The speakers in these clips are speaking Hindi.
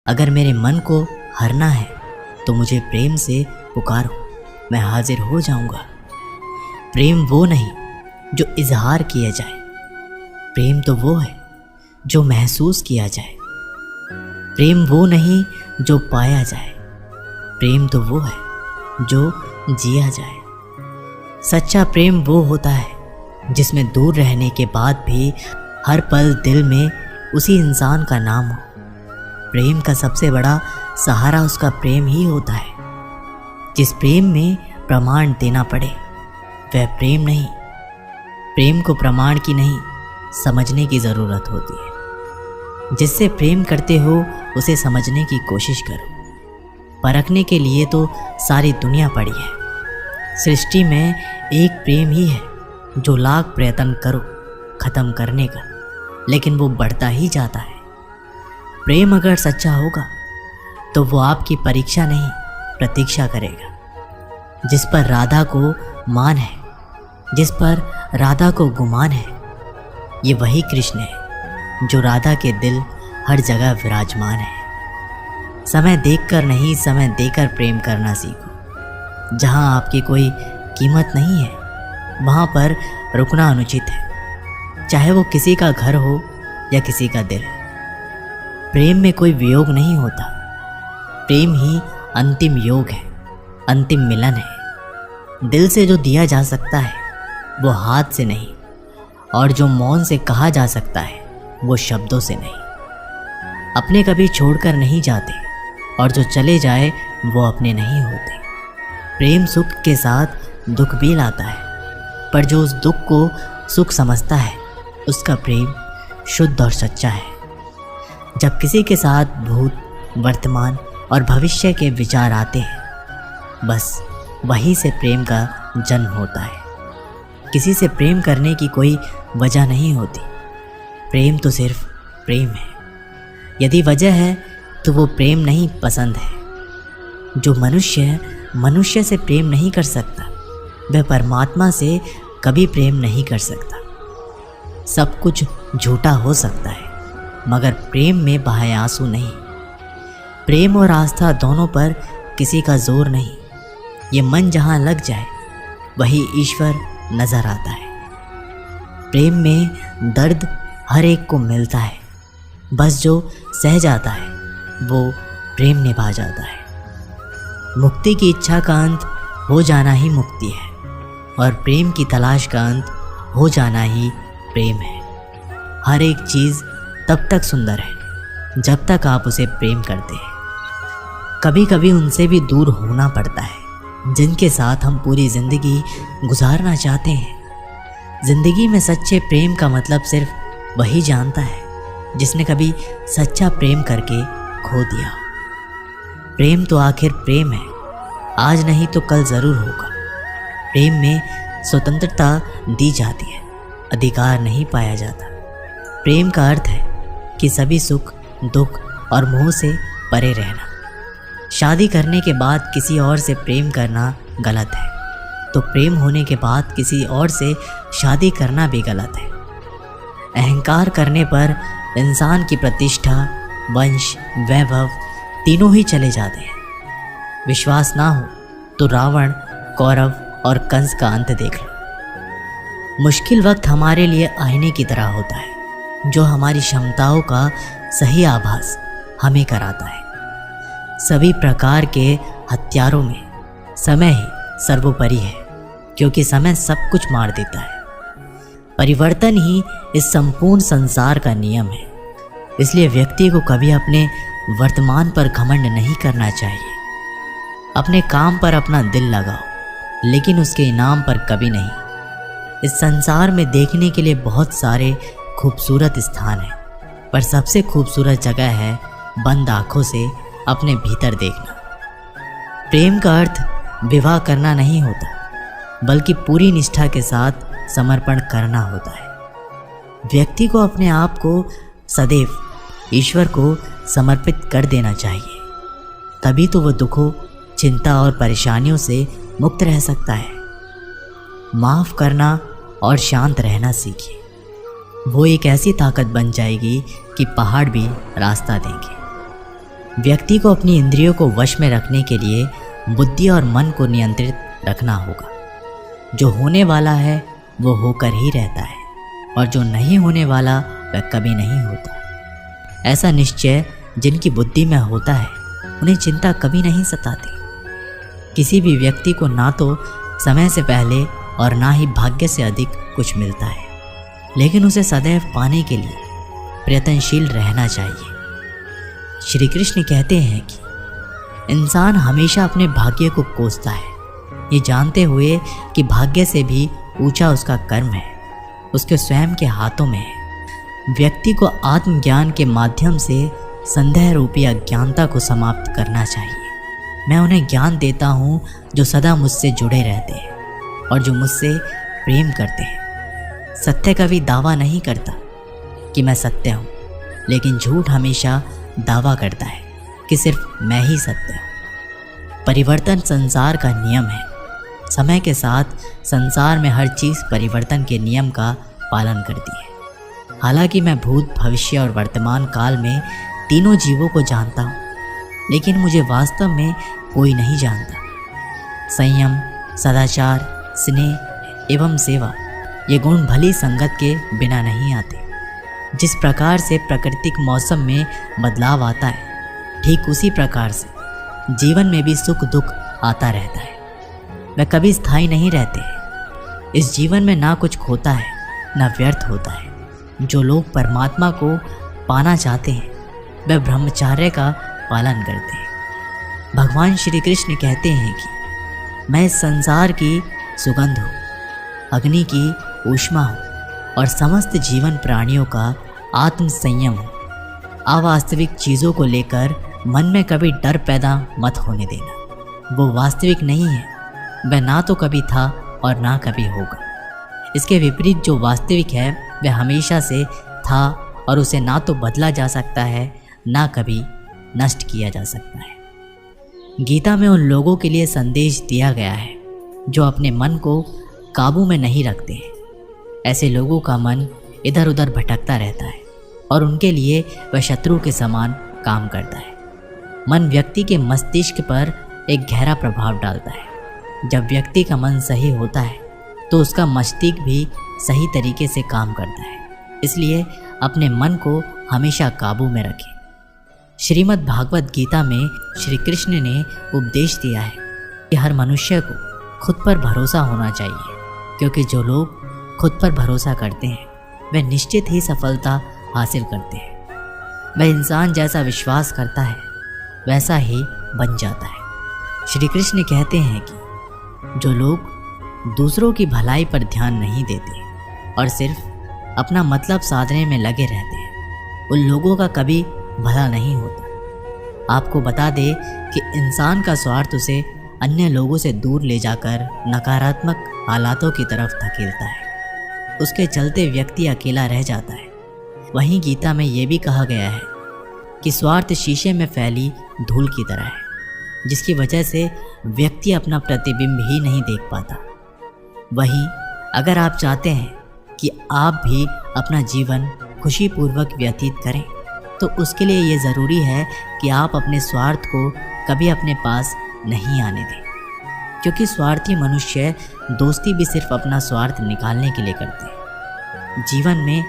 अगर मेरे मन को हरना है तो मुझे प्रेम से पुकारो, मैं हाजिर हो जाऊंगा। प्रेम वो नहीं जो इजहार किया जाए, प्रेम तो वो है जो महसूस किया जाए। प्रेम वो नहीं जो पाया जाए, प्रेम तो वो है जो जिया जाए। सच्चा प्रेम वो होता है जिसमें दूर रहने के बाद भी हर पल दिल में उसी इंसान का नाम हो। प्रेम का सबसे बड़ा सहारा उसका प्रेम ही होता है। जिस प्रेम में प्रमाण देना पड़े वह प्रेम नहीं। प्रेम को प्रमाण की नहीं, समझने की ज़रूरत होती है। जिससे प्रेम करते हो उसे समझने की कोशिश करो। परखने के लिए तो सारी दुनिया पड़ी है। सृष्टि में एक प्रेम ही है जो लाख प्रयत्न करो ख़त्म करने का, लेकिन वो बढ़ता ही जाता है। प्रेम अगर सच्चा होगा तो वो आपकी परीक्षा नहीं प्रतीक्षा करेगा। जिस पर राधा को मान है, जिस पर राधा को गुमान है, ये वही कृष्ण है जो राधा के दिल हर जगह विराजमान है। समय देखकर नहीं, समय देकर प्रेम करना सीखो। जहाँ आपकी कोई कीमत नहीं है वहाँ पर रुकना अनुचित है, चाहे वो किसी का घर हो या किसी का दिल। प्रेम में कोई वियोग नहीं होता, प्रेम ही अंतिम योग है, अंतिम मिलन है। दिल से जो दिया जा सकता है वो हाथ से नहीं, और जो मौन से कहा जा सकता है वो शब्दों से नहीं। अपने कभी छोड़कर नहीं जाते, और जो चले जाए वो अपने नहीं होते। प्रेम सुख के साथ दुख भी लाता है, पर जो उस दुख को सुख समझता है उसका प्रेम शुद्ध और सच्चा है। जब किसी के साथ भूत, वर्तमान और भविष्य के विचार आते हैं, बस वहीं से प्रेम का जन्म होता है। किसी से प्रेम करने की कोई वजह नहीं होती, प्रेम तो सिर्फ प्रेम है। यदि वजह है तो वो प्रेम नहीं, पसंद है। जो मनुष्य मनुष्य से प्रेम नहीं कर सकता वह परमात्मा से कभी प्रेम नहीं कर सकता। सब कुछ झूठा हो सकता है मगर प्रेम में बहाए आंसू नहीं। प्रेम और आस्था दोनों पर किसी का जोर नहीं। ये मन जहाँ लग जाए वही ईश्वर नजर आता है। प्रेम में दर्द हर एक को मिलता है, बस जो सह जाता है वो प्रेम निभा जाता है। मुक्ति की इच्छा का अंत हो जाना ही मुक्ति है, और प्रेम की तलाश का अंत हो जाना ही प्रेम है। हर एक चीज़ तब तक सुंदर है जब तक आप उसे प्रेम करते हैं। कभी कभी उनसे भी दूर होना पड़ता है जिनके साथ हम पूरी ज़िंदगी गुजारना चाहते हैं। ज़िंदगी में सच्चे प्रेम का मतलब सिर्फ वही जानता है जिसने कभी सच्चा प्रेम करके खो दिया। प्रेम तो आखिर प्रेम है, आज नहीं तो कल ज़रूर होगा। प्रेम में स्वतंत्रता दी जाती है, अधिकार नहीं पाया जाता। प्रेम का अर्थ है कि सभी सुख, दुख और मोह से परे रहना। शादी करने के बाद किसी और से प्रेम करना गलत है, तो प्रेम होने के बाद किसी और से शादी करना भी गलत है। अहंकार करने पर इंसान की प्रतिष्ठा, वंश, वैभव तीनों ही चले जाते हैं। विश्वास ना हो तो रावण, कौरव और कंस का अंत देख लो। मुश्किल वक्त हमारे लिए आईने की तरह होता है जो हमारी क्षमताओं का सही आभास हमें कराता है। सभी प्रकार के हथियारों में समय ही सर्वोपरि है, क्योंकि समय सब कुछ मार देता है। परिवर्तन ही इस संपूर्ण संसार का नियम है। इसलिए व्यक्ति को कभी अपने वर्तमान पर घमंड नहीं करना चाहिए। अपने काम पर अपना दिल लगाओ, लेकिन उसके इनाम पर कभी नहीं। इस संसार में देखने के लिए बहुत सारे खूबसूरत स्थान हैं, पर सबसे खूबसूरत जगह है बंद आँखों से अपने भीतर देखना। प्रेम का अर्थ विवाह करना नहीं होता, बल्कि पूरी निष्ठा के साथ समर्पण करना होता है। व्यक्ति को अपने आप को सदैव ईश्वर को समर्पित कर देना चाहिए, तभी तो वह दुखों, चिंता और परेशानियों से मुक्त रह सकता है। माफ़ करना और शांत रहना सीखिए, वो एक ऐसी ताकत बन जाएगी कि पहाड़ भी रास्ता देंगे। व्यक्ति को अपनी इंद्रियों को वश में रखने के लिए बुद्धि और मन को नियंत्रित रखना होगा। जो होने वाला है वो होकर ही रहता है और जो नहीं होने वाला वह कभी नहीं होता। ऐसा निश्चय जिनकी बुद्धि में होता है उन्हें चिंता कभी नहीं सताती। किसी भी व्यक्ति को ना तो समय से पहले और ना ही भाग्य से अधिक कुछ मिलता है, लेकिन उसे सदैव पाने के लिए प्रयत्नशील रहना चाहिए। श्री कृष्ण कहते हैं कि इंसान हमेशा अपने भाग्य को कोसता है, ये जानते हुए कि भाग्य से भी ऊंचा उसका कर्म है, उसके स्वयं के हाथों में है। व्यक्ति को आत्मज्ञान के माध्यम से संदेह रूपी अज्ञानता को समाप्त करना चाहिए। मैं उन्हें ज्ञान देता हूँ जो सदा मुझसे जुड़े रहते हैं और जो मुझसे प्रेम करते हैं। सत्य कभी दावा नहीं करता कि मैं सत्य हूँ, लेकिन झूठ हमेशा दावा करता है कि सिर्फ मैं ही सत्य हूँ। परिवर्तन संसार का नियम है। समय के साथ संसार में हर चीज़ परिवर्तन के नियम का पालन करती है। हालांकि मैं भूत, भविष्य और वर्तमान काल में तीनों जीवों को जानता हूँ, लेकिन मुझे वास्तव में कोई नहीं जानता। संयम, सदाचार, स्नेह एवं सेवा ये गुण भली संगत के बिना नहीं आते। जिस प्रकार से प्राकृतिक मौसम में बदलाव आता है, ठीक उसी प्रकार से जीवन में भी सुख दुख आता रहता है। वे कभी स्थायी नहीं रहते। इस जीवन में ना कुछ खोता है ना व्यर्थ होता है। जो लोग परमात्मा को पाना चाहते हैं वे ब्रह्मचर्य का पालन करते हैं। भगवान श्री कृष्ण कहते हैं कि मैं इस संसार की सुगंध हूँ, अग्नि की ऊष्मा हूँ और समस्त जीवन प्राणियों का आत्म संयम हूँ। अवास्तविक चीज़ों को लेकर मन में कभी डर पैदा मत होने देना। वो वास्तविक नहीं है, वह ना तो कभी था और ना कभी होगा। इसके विपरीत जो वास्तविक है वह हमेशा से था और उसे ना तो बदला जा सकता है ना कभी नष्ट किया जा सकता है। गीता में उन लोगों के लिए संदेश दिया गया है जो अपने मन को काबू में नहीं रखते हैं। ऐसे लोगों का मन इधर उधर भटकता रहता है और उनके लिए वह शत्रु के समान काम करता है। मन व्यक्ति के मस्तिष्क पर एक गहरा प्रभाव डालता है। जब व्यक्ति का मन सही होता है तो उसका मस्तिष्क भी सही तरीके से काम करता है। इसलिए अपने मन को हमेशा काबू में रखें। श्रीमद् भागवत गीता में श्री कृष्ण ने उपदेश दिया है कि हर मनुष्य को खुद पर भरोसा होना चाहिए, क्योंकि जो लोग खुद पर भरोसा करते हैं वे निश्चित ही सफलता हासिल करते हैं। वह इंसान जैसा विश्वास करता है वैसा ही बन जाता है। श्री कृष्ण कहते हैं कि जो लोग दूसरों की भलाई पर ध्यान नहीं देते और सिर्फ अपना मतलब साधने में लगे रहते हैं, उन लोगों का कभी भला नहीं होता। आपको बता दे कि इंसान का स्वार्थ उसे अन्य लोगों से दूर ले जाकर नकारात्मक हालातों की तरफ धकेलता है। उसके चलते व्यक्ति अकेला रह जाता है। वहीं गीता में ये भी कहा गया है कि स्वार्थ शीशे में फैली धूल की तरह है, जिसकी वजह से व्यक्ति अपना प्रतिबिंब ही नहीं देख पाता। वहीं अगर आप चाहते हैं कि आप भी अपना जीवन खुशीपूर्वक व्यतीत करें तो उसके लिए ये ज़रूरी है कि आप अपने स्वार्थ को कभी अपने पास नहीं आने दें, क्योंकि स्वार्थी मनुष्य दोस्ती भी सिर्फ अपना स्वार्थ निकालने के लिए करते हैं। जीवन में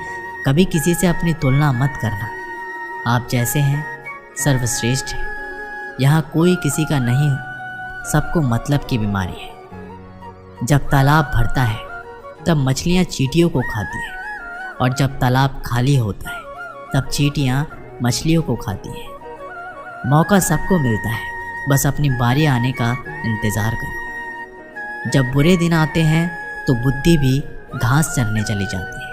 कभी किसी से अपनी तुलना मत करना। आप जैसे हैं सर्वश्रेष्ठ हैं। यहाँ कोई किसी का नहीं, सबको मतलब की बीमारी है। जब तालाब भरता है तब मछलियाँ चींटियों को खाती हैं, और जब तालाब खाली होता है तब चींटियाँ मछलियों को खाती हैं। मौका सबको मिलता है, बस अपनी बारी आने का इंतज़ार करो। जब बुरे दिन आते हैं तो बुद्धि भी घास चरने चली जाती है।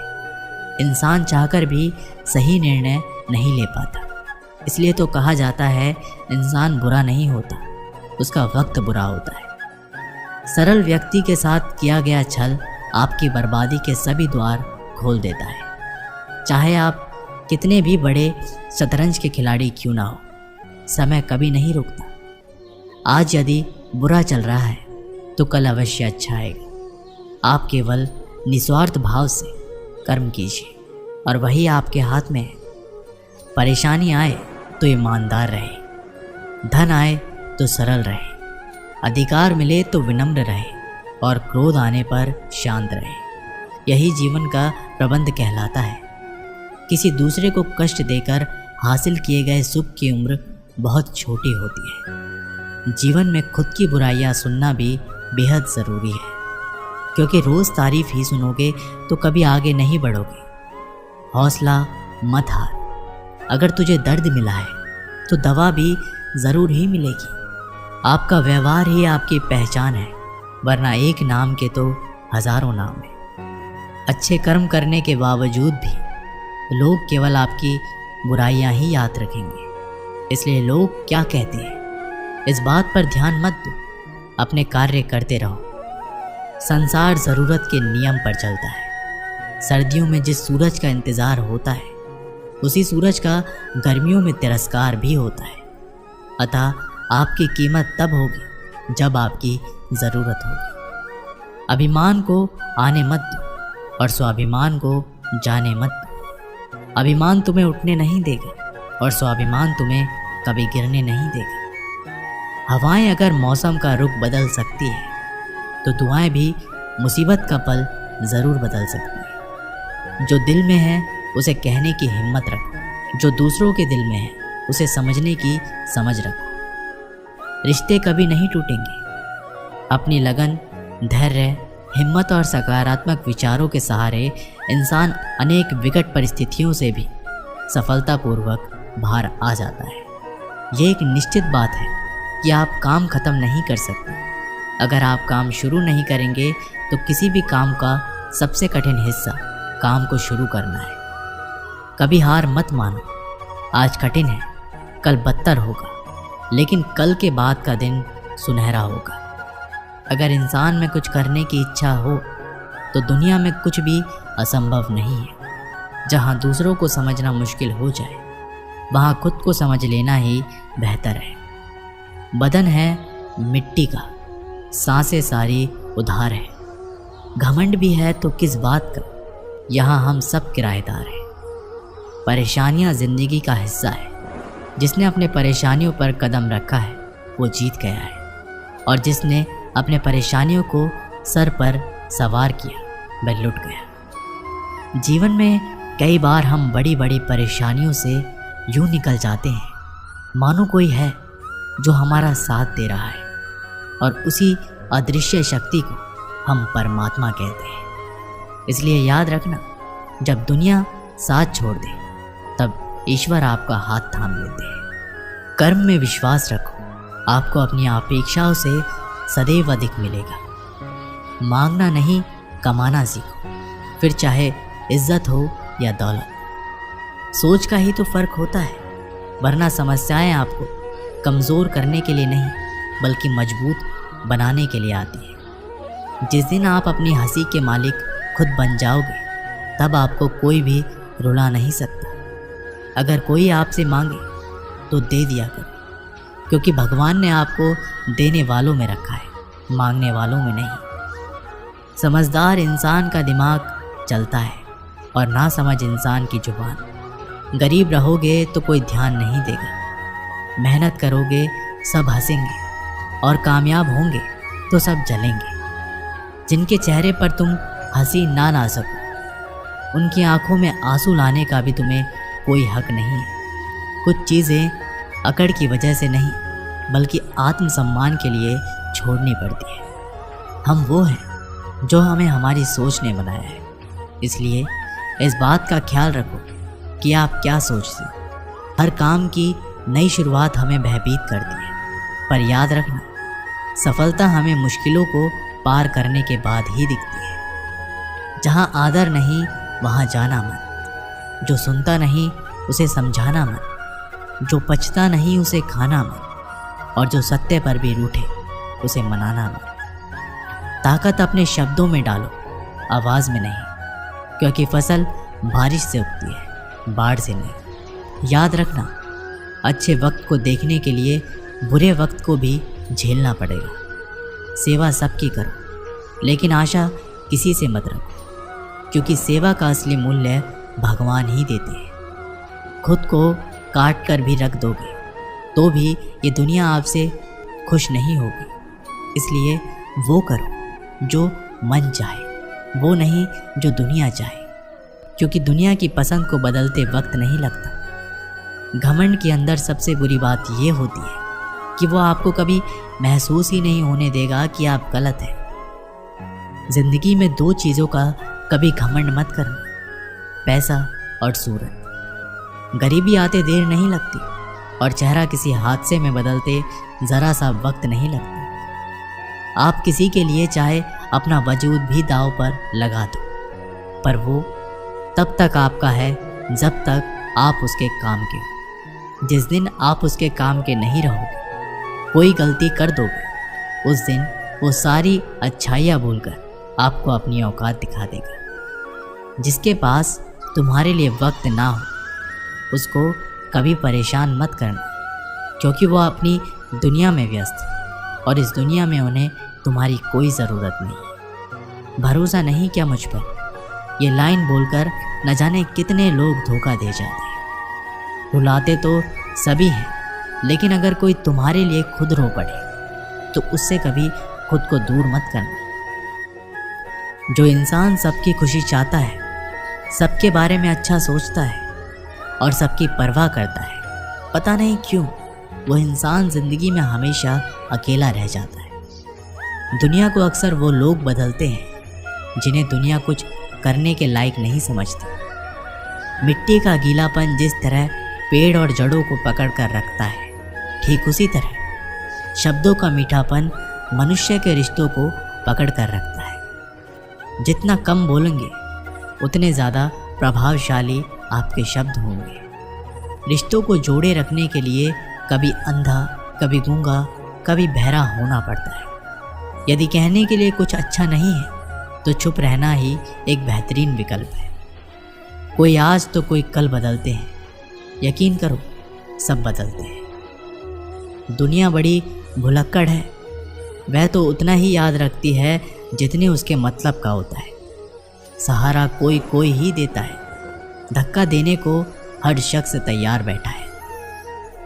इंसान चाहकर भी सही निर्णय नहीं ले पाता। इसलिए तो कहा जाता है इंसान बुरा नहीं होता, उसका वक्त बुरा होता है। सरल व्यक्ति के साथ किया गया छल आपकी बर्बादी के सभी द्वार खोल देता है। चाहे आप कितने भी बड़े शतरंज के खिलाड़ी क्यों ना हो, समय कभी नहीं रुकता। आज यदि बुरा चल रहा है तो कल अवश्य अच्छा आएगा। आप केवल निस्वार्थ भाव से कर्म कीजिए और वही आपके हाथ में है। परेशानी आए तो ईमानदार रहें, धन आए तो सरल रहे, अधिकार मिले तो विनम्र रहे और क्रोध आने पर शांत रहे। यही जीवन का प्रबंध कहलाता है। किसी दूसरे को कष्ट देकर हासिल किए गए सुख की उम्र बहुत छोटी होती है। जीवन में खुद की बुराइयां सुनना भी बेहद ज़रूरी है, क्योंकि रोज़ तारीफ ही सुनोगे तो कभी आगे नहीं बढ़ोगे। हौसला मत हार। अगर तुझे दर्द मिला है तो दवा भी ज़रूर ही मिलेगी। आपका व्यवहार ही आपकी पहचान है, वरना एक नाम के तो हज़ारों नाम हैं। अच्छे कर्म करने के बावजूद भी लोग केवल आपकी बुराइयां ही याद रखेंगे। इसलिए लोग क्या कहते हैं इस बात पर ध्यान मत दो, अपने कार्य करते रहो। संसार ज़रूरत के नियम पर चलता है। सर्दियों में जिस सूरज का इंतज़ार होता है, उसी सूरज का गर्मियों में तिरस्कार भी होता है। अतः आपकी कीमत तब होगी जब आपकी ज़रूरत होगी। अभिमान को आने मत दो और स्वाभिमान को जाने मत दो। अभिमान तुम्हें उठने नहीं देगा और स्वाभिमान तुम्हें कभी गिरने नहीं देगा। हवाएं अगर मौसम का रुख बदल सकती है तो दुआएं भी मुसीबत का पल ज़रूर बदल सकती है। जो दिल में है उसे कहने की हिम्मत रखो, जो दूसरों के दिल में है उसे समझने की समझ रखो। रिश्ते कभी नहीं टूटेंगे। अपनी लगन, धैर्य, हिम्मत और सकारात्मक विचारों के सहारे इंसान अनेक विकट परिस्थितियों से भी सफलतापूर्वक बाहर आ जाता है। ये एक निश्चित बात है कि आप काम ख़त्म नहीं कर सकते। अगर आप काम शुरू नहीं करेंगे तो किसी भी काम का सबसे कठिन हिस्सा काम को शुरू करना है। कभी हार मत मानो। आज कठिन है, कल बदतर होगा, लेकिन कल के बाद का दिन सुनहरा होगा। अगर इंसान में कुछ करने की इच्छा हो तो दुनिया में कुछ भी असंभव नहीं है। जहाँ दूसरों को समझना मुश्किल हो जाए, वहाँ खुद को समझ लेना ही बेहतर है। बदन है मिट्टी का, सांसें सारी उधार है। घमंड भी है तो किस बात का, यहाँ हम सब किराएदार हैं। परेशानियाँ ज़िंदगी का हिस्सा है। जिसने अपने परेशानियों पर कदम रखा है वो जीत गया है, और जिसने अपने परेशानियों को सर पर सवार किया वह लुट गया। जीवन में कई बार हम बड़ी बड़ी परेशानियों से यूं निकल जाते हैं मानो कोई है जो हमारा साथ दे रहा है, और उसी अदृश्य शक्ति को हम परमात्मा कहते हैं। इसलिए याद रखना, जब दुनिया साथ छोड़ दे तब ईश्वर आपका हाथ थाम लेते हैं। कर्म में विश्वास रखो, आपको अपनी अपेक्षाओं से सदैव अधिक मिलेगा। मांगना नहीं, कमाना सीखो, फिर चाहे इज्जत हो या दौलत। सोच का ही तो फर्क होता है, वरना समस्याएं आपको कमज़ोर करने के लिए नहीं बल्कि मजबूत बनाने के लिए आती है। जिस दिन आप अपनी हंसी के मालिक खुद बन जाओगे तब आपको कोई भी रुला नहीं सकता। अगर कोई आपसे मांगे तो दे दिया करो, क्योंकि भगवान ने आपको देने वालों में रखा है, मांगने वालों में नहीं। समझदार इंसान का दिमाग चलता है और ना समझ इंसान की जुबान। गरीब रहोगे तो कोई ध्यान नहीं देगा, मेहनत करोगे सब हंसेंगे, और कामयाब होंगे तो सब जलेंगे। जिनके चेहरे पर तुम हंसी ना ला सको, उनकी आंखों में आंसू लाने का भी तुम्हें कोई हक नहीं है। कुछ चीज़ें अकड़ की वजह से नहीं बल्कि आत्मसम्मान के लिए छोड़नी पड़ती है। हम वो हैं जो हमें हमारी सोच ने बनाया है। इसलिए इस बात का ख्याल रखो कि आप क्या सोचते। हर काम की नई शुरुआत हमें भयभीत करती है, पर याद रखना, सफलता हमें मुश्किलों को पार करने के बाद ही दिखती है। जहाँ आदर नहीं वहाँ जाना मत, जो सुनता नहीं उसे समझाना मत, जो पचता नहीं उसे खाना मत, और जो सत्य पर भी रूठे उसे मनाना मत। ताकत अपने शब्दों में डालो, आवाज़ में नहीं, क्योंकि फसल बारिश से उगती है, बाढ़ से नहीं। याद रखना, अच्छे वक्त को देखने के लिए बुरे वक्त को भी झेलना पड़ेगा। सेवा सबकी करो, लेकिन आशा किसी से मत रखो, क्योंकि सेवा का असली मूल्य भगवान ही देते हैं। खुद को काट कर भी रख दोगे तो भी ये दुनिया आपसे खुश नहीं होगी। इसलिए वो करो जो मन चाहे, वो नहीं जो दुनिया चाहे, क्योंकि दुनिया की पसंद को बदलते वक्त नहीं लगता। घमंड के अंदर सबसे बुरी बात ये होती है कि वो आपको कभी महसूस ही नहीं होने देगा कि आप गलत हैं। जिंदगी में दो चीज़ों का कभी घमंड मत करना, पैसा और सूरत। गरीबी आते देर नहीं लगती और चेहरा किसी हादसे में बदलते ज़रा सा वक्त नहीं लगता। आप किसी के लिए चाहे अपना वजूद भी दांव पर लगा दो, पर वो तब तक आपका है जब तक आप उसके काम के हो। जिस दिन आप उसके काम के नहीं रहोगे, कोई गलती कर दोगे, उस दिन वो सारी अच्छाइयाँ भूलकर आपको अपनी औकात दिखा देगा। जिसके पास तुम्हारे लिए वक्त ना हो, उसको कभी परेशान मत करना, क्योंकि वो अपनी दुनिया में व्यस्त है और इस दुनिया में उन्हें तुम्हारी कोई ज़रूरत नहीं। भरोसा नहीं क्या मुझ पर? ये लाइन बोलकर न जाने कितने लोग धोखा दे जाते हैं। रुलाते तो सभी हैं, लेकिन अगर कोई तुम्हारे लिए खुद रो पड़े तो उससे कभी खुद को दूर मत करना। जो इंसान सबकी खुशी चाहता है, सबके बारे में अच्छा सोचता है और सबकी परवाह करता है, पता नहीं क्यों वो इंसान ज़िंदगी में हमेशा अकेला रह जाता है। दुनिया को अक्सर वो लोग बदलते हैं जिन्हें दुनिया कुछ करने के लायक नहीं समझती। मिट्टी का गीलापन जिस तरह पेड़ और जड़ों को पकड़ कर रखता है, ठीक उसी तरह शब्दों का मीठापन मनुष्य के रिश्तों को पकड़ कर रखता है। जितना कम बोलेंगे उतने ज़्यादा प्रभावशाली आपके शब्द होंगे। रिश्तों को जोड़े रखने के लिए कभी अंधा, कभी गूंगा, कभी बहरा होना पड़ता है। यदि कहने के लिए कुछ अच्छा नहीं है तो चुप रहना ही एक बेहतरीन विकल्प है। कोई आज तो कोई कल बदलते हैं, यकीन करो सब बदलते हैं। दुनिया बड़ी भुलक्कड़ है, वह तो उतना ही याद रखती है जितने उसके मतलब का होता है। सहारा कोई कोई ही देता है, धक्का देने को हर शख्स तैयार बैठा है।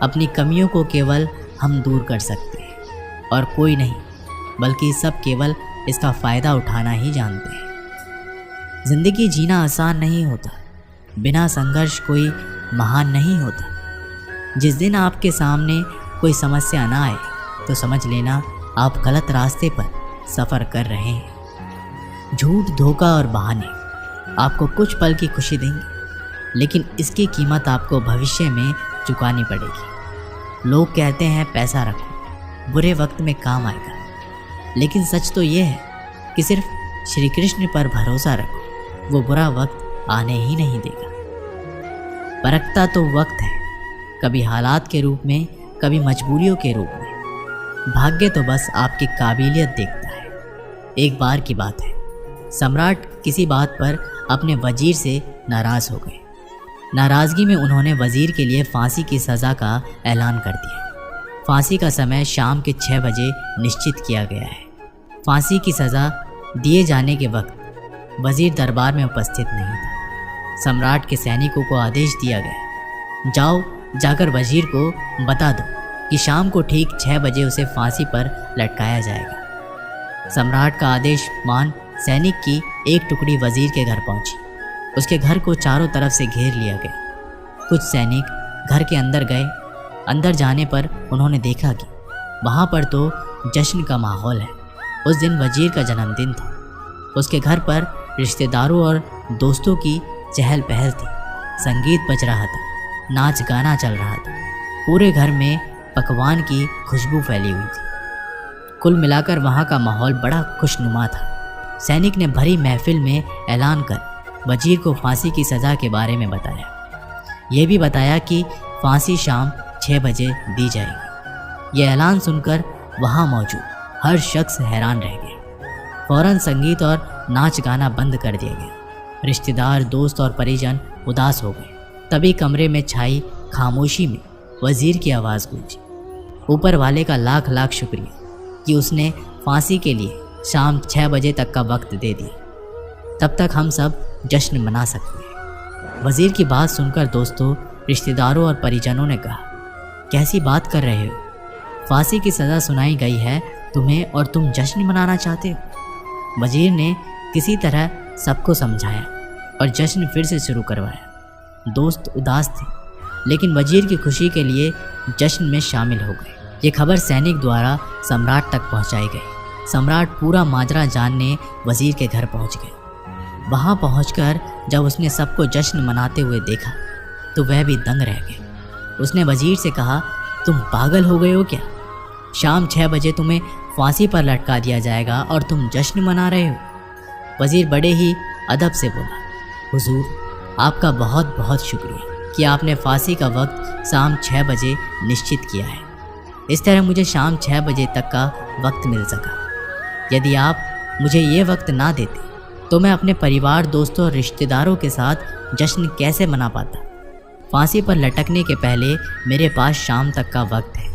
अपनी कमियों को केवल हम दूर कर सकते हैं और कोई नहीं, बल्कि सब केवल इसका फ़ायदा उठाना ही जानते हैं। ज़िंदगी जीना आसान नहीं होता, बिना संघर्ष कोई महान नहीं होता। जिस दिन आपके सामने कोई समस्या ना आए तो समझ लेना आप गलत रास्ते पर सफ़र कर रहे हैं। झूठ, धोखा और बहाने आपको कुछ पल की खुशी देंगे, लेकिन इसकी कीमत आपको भविष्य में चुकानी पड़ेगी। लोग कहते हैं पैसा रखो, बुरे वक्त में काम आएगा, लेकिन सच तो ये है कि सिर्फ श्री कृष्ण पर भरोसा रखो, वो बुरा वक्त आने ही नहीं देगा। परखता तो वक्त है, कभी हालात के रूप में, कभी मजबूरियों के रूप में। भाग्य तो बस आपकी काबिलियत देखता है। एक बार की बात है, सम्राट किसी बात पर अपने वजीर से नाराज़ हो गए। नाराज़गी में उन्होंने वजीर के लिए फांसी की सज़ा का ऐलान कर दिया। फांसी का समय शाम के 6 बजे निश्चित किया गया है। फांसी की सज़ा दिए जाने के वक्त वजीर दरबार में उपस्थित नहीं था। सम्राट के सैनिकों को आदेश दिया गया, जाओ जाकर वजीर को बता दो कि शाम को ठीक 6 बजे उसे फांसी पर लटकाया जाएगा। सम्राट का आदेश मान सैनिक की एक टुकड़ी वजीर के घर पहुंची। उसके घर को चारों तरफ से घेर लिया गया। कुछ सैनिक घर के अंदर गए। अंदर जाने पर उन्होंने देखा कि वहाँ पर तो जश्न का माहौल है। उस दिन वजीर का जन्मदिन था। उसके घर पर रिश्तेदारों और दोस्तों की चहल पहल थी। संगीत बज रहा था, नाच गाना चल रहा था। पूरे घर में पकवान की खुशबू फैली हुई थी। कुल मिलाकर वहाँ का माहौल बड़ा खुशनुमा था। सैनिक ने भरी महफिल में ऐलान कर वजीर को फांसी की सज़ा के बारे में बताया। यह भी बताया कि फांसी शाम 6 बजे दी जाएगी। यह ऐलान सुनकर वहाँ मौजूद हर शख्स हैरान रह गया। फौरन संगीत और नाच गाना बंद कर दिया गया। रिश्तेदार, दोस्त और परिजन उदास हो गए। तभी कमरे में छाई खामोशी में वजीर की आवाज़ गूंजी, ऊपर वाले का लाख लाख शुक्रिया कि उसने फांसी के लिए शाम 6 बजे तक का वक्त दे दिया। तब तक हम सब जश्न मना सकते हैं। वजीर की बात सुनकर दोस्तों, रिश्तेदारों और परिजनों ने कहा, कैसी बात कर रहे हो? फांसी की सज़ा सुनाई गई है तुम्हें और तुम जश्न मनाना चाहते हो। वजीर ने किसी तरह सबको समझाया और जश्न फिर से शुरू करवाया। दोस्त उदास थे, लेकिन वजीर की खुशी के लिए जश्न में शामिल हो गए। ये खबर सैनिक द्वारा सम्राट तक पहुंचाई गई। सम्राट पूरा माजरा जानने वजीर के घर पहुंच गए। वहां पहुंचकर जब उसने सबको जश्न मनाते हुए देखा तो वह भी दंग रह गए। उसने वजीर से कहा, तुम पागल हो गए हो क्या? शाम 6 बजे तुम्हें फांसी पर लटका दिया जाएगा और तुम जश्न मना रहे हो? वजीर बड़े ही अदब से बोला, हुजूर, आपका बहुत बहुत शुक्रिया कि आपने फांसी का वक्त शाम 6 बजे निश्चित किया है। इस तरह मुझे शाम 6 बजे तक का वक्त मिल सका। यदि आप मुझे ये वक्त ना देते तो मैं अपने परिवार, दोस्तों और रिश्तेदारों के साथ जश्न कैसे मना पाता? फांसी पर लटकने के पहले मेरे पास शाम तक का वक्त है,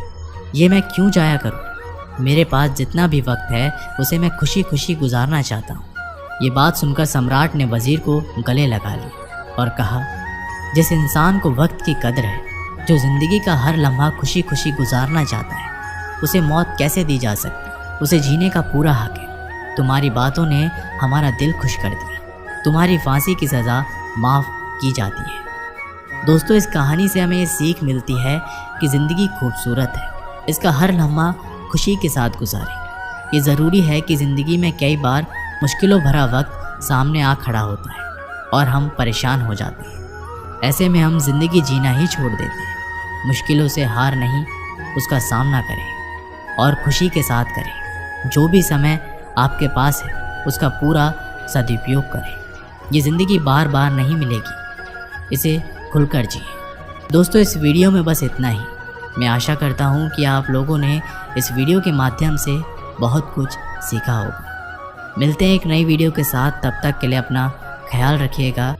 ये मैं क्यों जाया करूं? मेरे पास जितना भी वक्त है उसे मैं खुशी खुशी गुजारना चाहता हूं। ये बात सुनकर सम्राट ने वजीर को गले लगा लिया और कहा, जिस इंसान को वक्त की कदर है, जो ज़िंदगी का हर लम्हा खुशी खुशी गुजारना चाहता है, उसे मौत कैसे दी जा सकती? उसे जीने का पूरा हक है। तुम्हारी बातों ने हमारा दिल खुश कर दिया। तुम्हारी फांसी की सज़ा माफ़ की जाती है। दोस्तों, इस कहानी से हमें ये सीख मिलती है कि ज़िंदगी खूबसूरत है, इसका हर लम्हा खुशी के साथ गुजारें। ये ज़रूरी है कि ज़िंदगी में कई बार मुश्किलों भरा वक्त सामने आ खड़ा होता है और हम परेशान हो जाते हैं। ऐसे में हम ज़िंदगी जीना ही छोड़ देते हैं। मुश्किलों से हार नहीं, उसका सामना करें और खुशी के साथ करें। जो भी समय आपके पास है उसका पूरा सदुपयोग करें। ये ज़िंदगी बार बार नहीं मिलेगी, इसे खुलकर जिए। दोस्तों, इस वीडियो में बस इतना ही। मैं आशा करता हूँ कि आप लोगों ने इस वीडियो के माध्यम से बहुत कुछ सीखा होगा। मिलते हैं एक नई वीडियो के साथ, तब तक के लिए अपना ख्याल रखिएगा।